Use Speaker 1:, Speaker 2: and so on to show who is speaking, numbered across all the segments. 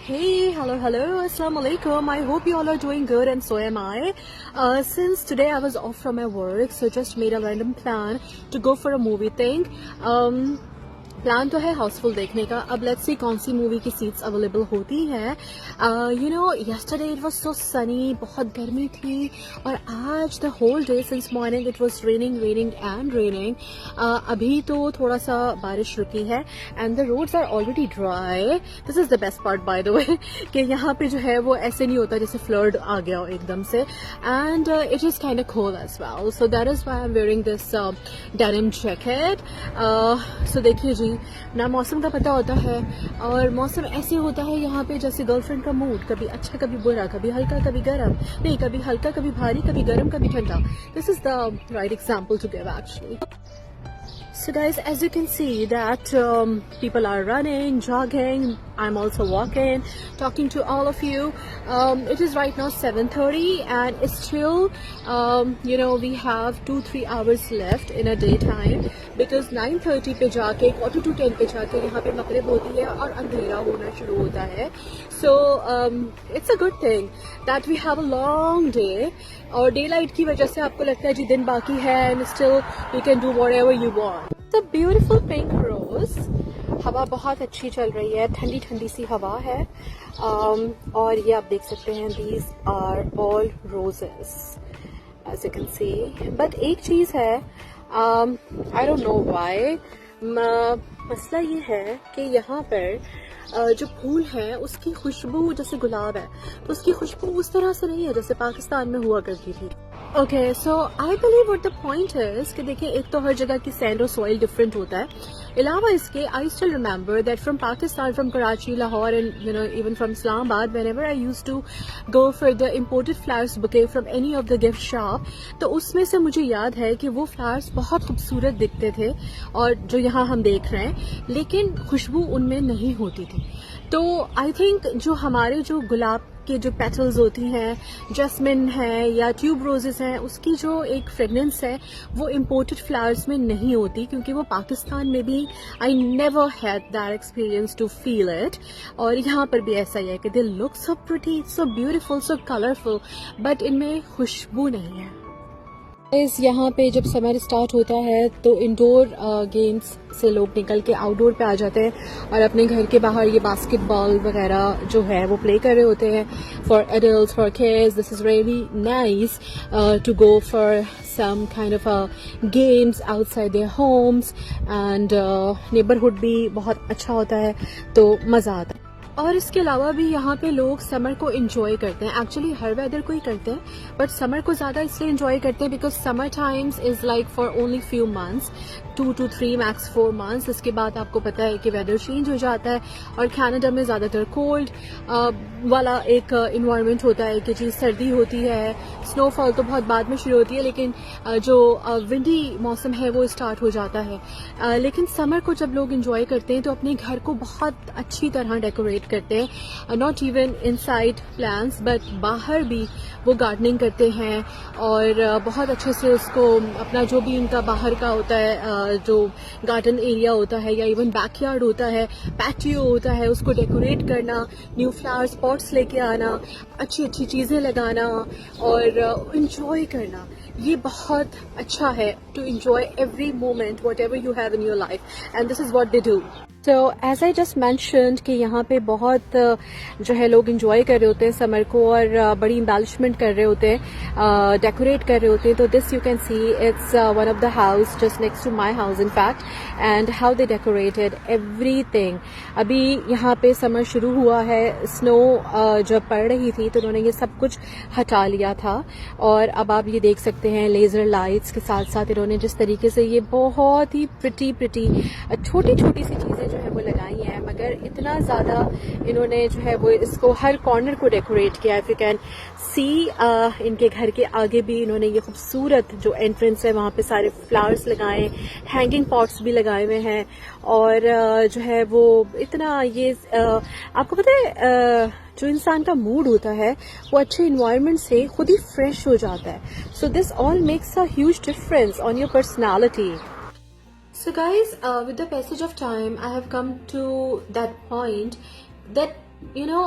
Speaker 1: Hey, hello, assalamu alaikum. I hope you all are doing good and so am I. Since today I was off from my work, so just made a random plan to go for a movie thing. Plan तो है हाउसफुल देखने का. अब let's see कौन सी movie की seats available होती हैं. You know yesterday it was so sunny, बहुत गर्मी थी, और आज the whole day since morning it was raining and raining. अभी तो थोड़ा सा बारिश रुकी है and the roads are already dry. This is the best part by the way कि यहाँ पे जो है वो ऐसे नहीं होता जैसे फ्लड आ गया हो एकदम से. And it is kind of cold as well, so that is why I am wearing this denim jacket. सो देखिए जी, ना मौसम का पता होता है, और मौसम ऐसे होता है यहाँ पे जैसे गर्लफ्रेंड का मूड, कभी अच्छा कभी बुरा, कभी हल्का कभी गर्म, नहीं कभी हल्का कभी भारी, कभी गर्म कभी ठंडा. This is the right example to give actually. So guys, as you can see that people are running, jogging, I'm also walking, talking to all of you. It is right now 7:30 and it's still, you know, we have 2-3 hours left in a daytime because 9:30 पे जाके 9:45 पे जाके यहाँ पे मगरिब होती है और अंधेरा होना शुरू होता है. So it's a good thing that we have a long day. और डे लाइट की वजह से आपको लगता है जी दिन बाकी है and still you can do whatever you want. The beautiful pink rose. हवा बहुत अच्छी चल रही है, ठंडी ठंडी सी हवा है. और ये आप देख सकते हैं, these are all roses as you can see. But एक चीज है, I don't know why, मसला ये है कि यहाँ पर जो फूल है उसकी खुशबू जैसे गुलाब है, तो उसकी खुशबू उस तरह से नहीं है जैसे पाकिस्तान में हुआ करती थी. Okay, so I believe what the point is कि देखिए, एक तो हर जगह की सैंड और सॉइल डिफरेंट होता है. अलावा इसके, I still remember that from Pakistan, from Karachi, Lahore and you know even from Islamabad, whenever I used to go for the imported flowers bouquet from any of the gift shop, तो उसमें से मुझे याद है कि वो फ्लावर्स बहुत खूबसूरत दिखते थे और जो यहाँ हम देख रहे हैं, लेकिन खुशबू उनमें नहीं होती थी. तो आई थिंक जो हमारे जो गुलाब के जो पेटल्स होती हैं, जैस्मिन है या ट्यूब रोजेस हैं, उसकी जो एक फ्रेगनेंस है वो इम्पोर्टेड फ्लावर्स में नहीं होती, क्योंकि वो पाकिस्तान में भी I never had that experience to feel it. और यहाँ पर भी ऐसा ही है कि they look so pretty, so beautiful, so colourful, but इनमें खुशबू नहीं है. यहाँ पे जब समर स्टार्ट होता है तो इंडोर गेम्स से लोग निकल के आउटडोर पे आ जाते हैं और अपने घर के बाहर ये बास्केटबॉल वगैरह जो है वो प्ले कर रहे होते हैं. For adults, for kids, this is really nice to go for some kind of games outside their homes and neighborhood भी बहुत अच्छा होता है, तो मज़ा आता है. और इसके अलावा भी यहाँ पे लोग समर को एंजॉय करते हैं. एक्चुअली हर वेदर को ही करते हैं, बट समर को ज़्यादा इसलिए एंजॉय करते हैं because summer times is like for only few months, 2 to 3 max 4 months. इसके बाद आपको पता है कि वेदर चेंज हो जाता है और कनाडा में ज़्यादातर कोल्ड वाला एक इन्वायरमेंट होता है कि जी सर्दी होती है, स्नोफॉल तो बहुत बाद में शुरू होती है, लेकिन जो विंडी मौसम है वो स्टार्ट हो जाता है. लेकिन समर को जब लोग एंजॉय करते हैं तो अपने घर को बहुत अच्छी तरह डेकोरेट करते हैं. Not even inside plants but बाहर भी वो गार्डनिंग करते हैं और बहुत अच्छे से उसको अपना जो भी उनका बाहर का होता है, जो गार्डन एरिया होता है या इवन बैकयार्ड होता है, पैटियो होता है, उसको डेकोरेट करना, न्यू फ्लावर्स पॉट्स लेके आना, अच्छी अच्छी चीज़ें लगाना और इंजॉय करना. ये बहुत अच्छा है to enjoy every moment whatever you have in your life, and this is what they do. तो एज आई जस्ट मैंशनड कि यहाँ पे बहुत जो है लोग इंजॉय कर रहे होते हैं समर को और बड़ी एम्बेलिशमेंट कर रहे होते हैं, डेकोरेट कर रहे होते हैं. तो this you can see it's one of the house just next to my house in fact, and how they decorated everything. अभी यहाँ पे समर शुरू हुआ है, स्नो जब पड़ रही थी तो उन्होंने ये सब कुछ हटा लिया था, और अब आप ये देख सकते हैं लेजर लाइट्स के साथ साथ इन्होंने जिस तरीके से ये बहुत ही प्रिटी छोटी छोटी सी चीज़ें जो है वो लगाई हैं, मगर इतना ज़्यादा इन्होंने जो है वो इसको हर कॉर्नर को डेकोरेट किया. इफ यू कैन सी, इनके घर के आगे भी इन्होंने ये खूबसूरत जो एंट्रेंस है वहाँ पे सारे फ्लावर्स लगाए, हैंगिंग पॉट्स भी लगाए हुए हैं, और जो है वो इतना ये आपको पता है जो इंसान का मूड होता है वो अच्छे इन्वायरमेंट से खुद ही फ्रेश हो जाता है. So this all makes a huge difference on your personality. So guys, with the passage of time, I have come to that point that you know,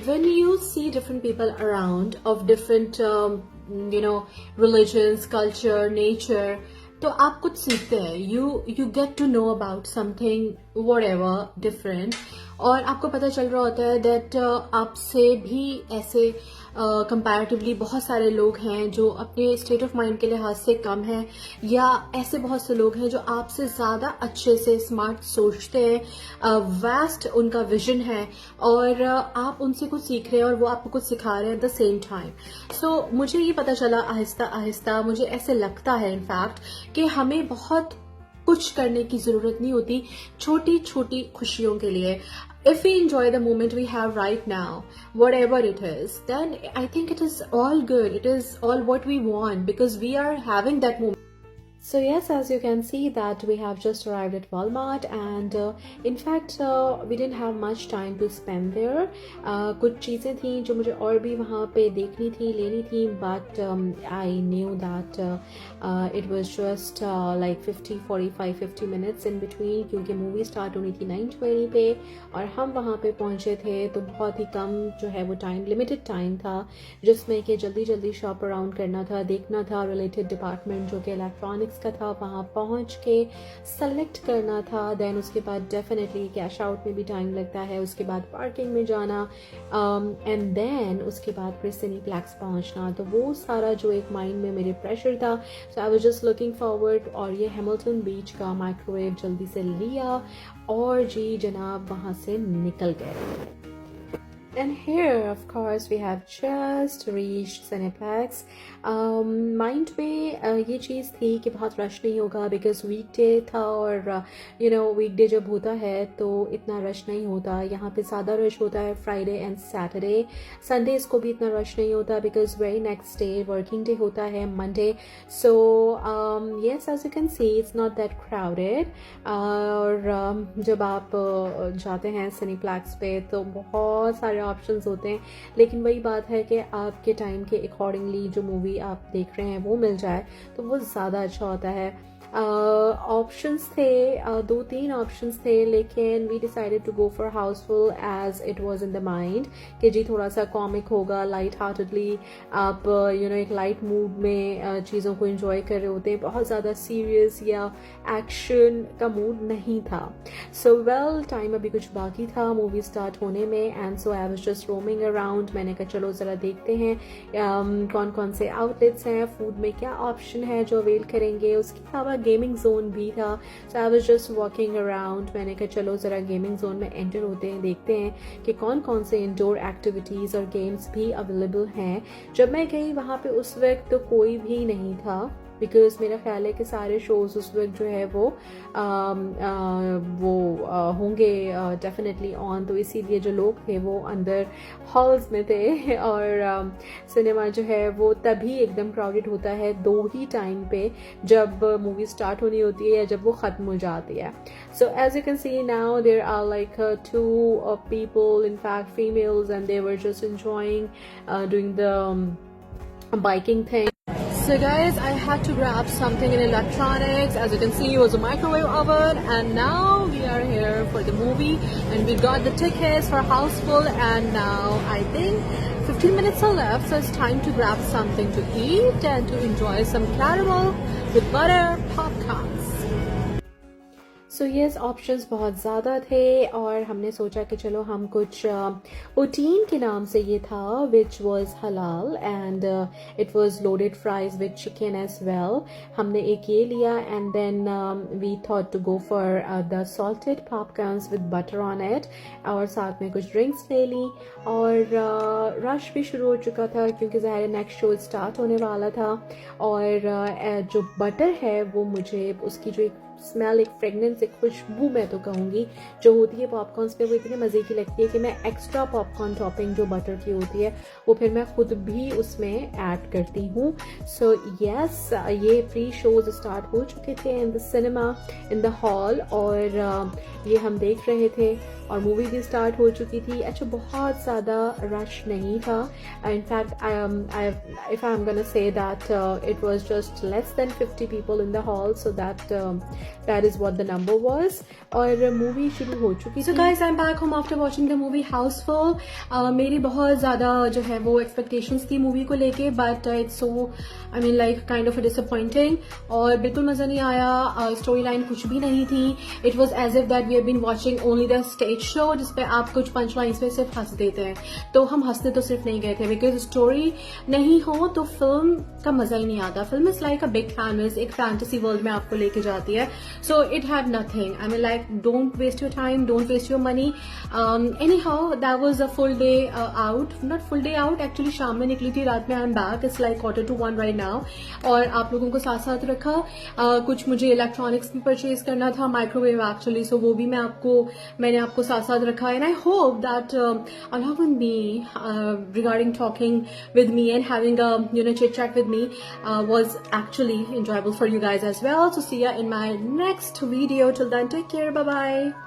Speaker 1: when you see different people around of different, you know, religions, culture, nature, तो आप कुछ सीखते हैं. You get to know about something whatever different, और आपको पता चल रहा होता है that आपसे भी ऐसे कंपैरेटिवली बहुत सारे लोग हैं जो अपने स्टेट ऑफ माइंड के लिहाज से कम हैं, या ऐसे बहुत से लोग हैं जो आपसे ज़्यादा अच्छे से स्मार्ट सोचते हैं, वास्ट उनका विजन है, और आप उनसे कुछ सीख रहे हैं और वो आपको कुछ सिखा रहे हैं एट द सेम टाइम. सो मुझे ये पता चला आहिस्ता आहिस्ता, मुझे ऐसे लगता है इनफैक्ट कि हमें बहुत कुछ करने की जरूरत नहीं होती छोटी छोटी खुशियों के लिए. If we enjoy the moment we have right now, whatever it is, then I think it is all good. It is all what we want because we are having that moment. So yes, as you can see that we have just arrived at Walmart, and in fact we didn't have much time to spend there. कुछ चीज़ें थी जो मुझे और भी वहाँ पे देखनी थी, लेनी थी, but I knew that it was just like 50 minutes in between, क्योंकि मूवी स्टार्ट होनी थी 9:20 पे और हम वहाँ पे पहुँचे थे तो बहुत ही कम जो है वो टाइम, लिमिटेड टाइम था जिसमें कि जल्दी जल्दी शॉप अराउंड करना था, देखना था रिलेटेड डिपार्टमेंट जो कि इलेक्ट्रॉनिक्स का था, वहाँ पहुँच के सेलेक्ट करना था. देन उसके बाद डेफिनेटली कैश आउट में भी टाइम लगता है, उसके बाद पार्किंग में जाना, एंड देन उसके बाद फिर सिनेप्लेक्स पहुँचना. तो वो सारा जो एक माइंड में मेरे प्रेशर था, so I was just looking forward. और ये हैमिल्टन बीच का माइक्रोवेव जल्दी से लिया और जी जनाब वहाँ से निकल गए. And here, of course, we have just reached Cineplex. Mind में ये चीज़ थी कि बहुत रश नहीं होगा because weekday था, और you know weekday जब होता है तो इतना रश नहीं होता. यहाँ पे ज़्यादा रश होता है Friday and Saturday. Sundays को भी इतना रश नहीं होता because very next day working day होता है Monday. So yes, as you can see, it's not that crowded. और जब आप जाते हैं Cineplex पे तो बहुत सारे ऑप्शंस होते हैं, लेकिन वही बात है कि आपके टाइम के अकॉर्डिंगली जो मूवी आप देख रहे हैं वो मिल जाए तो वो ज़्यादा अच्छा होता है. ऑप्शंस थे, 2-3 ऑप्शंस थे, लेकिन we decided to go for Housefull as it was in the mind कि जी थोड़ा सा कॉमिक होगा, लाइट हार्टेडली आप यू नो एक लाइट मूड में चीज़ों को एंजॉय कर रहे होते हैं, बहुत ज़्यादा सीरियस या एक्शन का मूड नहीं था. सो वेल टाइम अभी कुछ बाकी था मूवी स्टार्ट होने में, and so I was just roaming around. मैंने कहा चलो ज़रा देखते हैं कौन कौन से आउटलेट्स हैं, फूड में क्या ऑप्शन है जो अवेल करेंगे. उसके अलावा गेमिंग जोन भी था. So I was just walking around. मैंने कहा चलो ज़रा गेमिंग जोन में एंटर होते हैं, देखते हैं कि कौन कौन से इंडोर एक्टिविटीज़ और गेम्स भी अवेलेबल हैं. जब मैं गई वहाँ पे उस वक्त तो कोई भी नहीं था, बिकॉज मेरा ख्याल है कि सारे शोज़ उस वक्त जो है वो होंगे डेफिनेटली ऑन, तो इसीलिए जो लोग थे वो अंदर हॉल्स में थे. और सिनेमा जो है वो तभी एकदम क्राउडेड होता है 2 ही टाइम पे, जब मूवी स्टार्ट होनी होती है या जब वो ख़त्म हो जाती है. So as you can see now there are like 2 people, in fact females, and they were just enjoying doing the biking thing. So guys, I had to grab something in electronics. As you can see, it was a microwave oven, and now we are here for the movie, and we got the tickets for Houseful, and now I think 15 minutes are left, so it's time to grab something to eat and to enjoy some caramel with butter popcorns. So yes options बहुत ज़्यादा थे, और हमने सोचा कि चलो हम कुछ पोटीन के नाम से ये था, which was halal, and it was loaded fries with chicken as well. हमने एक ये लिया, and then we thought to go for the salted popcorns with butter on it, और साथ में कुछ ड्रिंक्स ले ली. और रश भी शुरू हो चुका था क्योंकि ज़ाहिर नेक्स्ट शो स्टार्ट होने वाला था. और जो बटर है वो मुझे उसकी जो एक स्मेल, एक फ्रेगनेंस, एक खुशबू मैं तो कहूँगी जो होती है पॉपकॉर्न्स पे, वो इतने मज़े की लगती है कि मैं एक्स्ट्रा पॉपकॉर्न टॉपिंग जो बटर की होती है वो फिर मैं खुद भी उसमें ऐड करती हूँ. सो यस, ये प्री शोज स्टार्ट हो चुके थे in the cinema, in the hall, और ये हम देख रहे थे. और मूवी भी स्टार्ट हो चुकी थी. अच्छा, बहुत ज़्यादा रश नहीं था. In fact if I'm gonna say that it was just less than 50 people in the hall, so that is what the number was. और मूवी शुरू हो चुकी. So guys, I'm back home after watching the movie Houseful. मेरी बहुत ज़्यादा जो है वो expectations थी मूवी को लेके, but it's so I mean like kind of a disappointing. और बिल्कुल मज़ा नहीं आया. स्टोरी लाइन कुछ भी नहीं थी. It was as if that we have been watching only the stage show, जिसपे आप कुछ पंच लाइन्स पे सिर्फ हंस देते हैं. तो हम हंसने तो सिर्फ नहीं गए थे, बिकॉज स्टोरी नहीं हो तो फिल्म का मजा ही नहीं आता. Film is like a big canvas, एक फैंटेसी वर्ल्ड में आपको लेके जाती है. So it had nothing. I mean like don't waste your time, don't waste your money. Anyhow that was a full day out, not full day out, actually शाम में निकली थी, रात में I am back. It's like 1:45 right now. और आप लोगों को साथ साथ रखा. कुछ मुझे इलेक्ट्रॉनिक्स भी परचेज करना था, माइक्रोवेव एक्चुअली, सो वो भी मैंने आपको साथ साथ रखा. And I hope that along with me regarding talking with me and having a chit chat with me was actually enjoyable for you guys as well. So see ya in my next video. Till then, take care. Bye bye.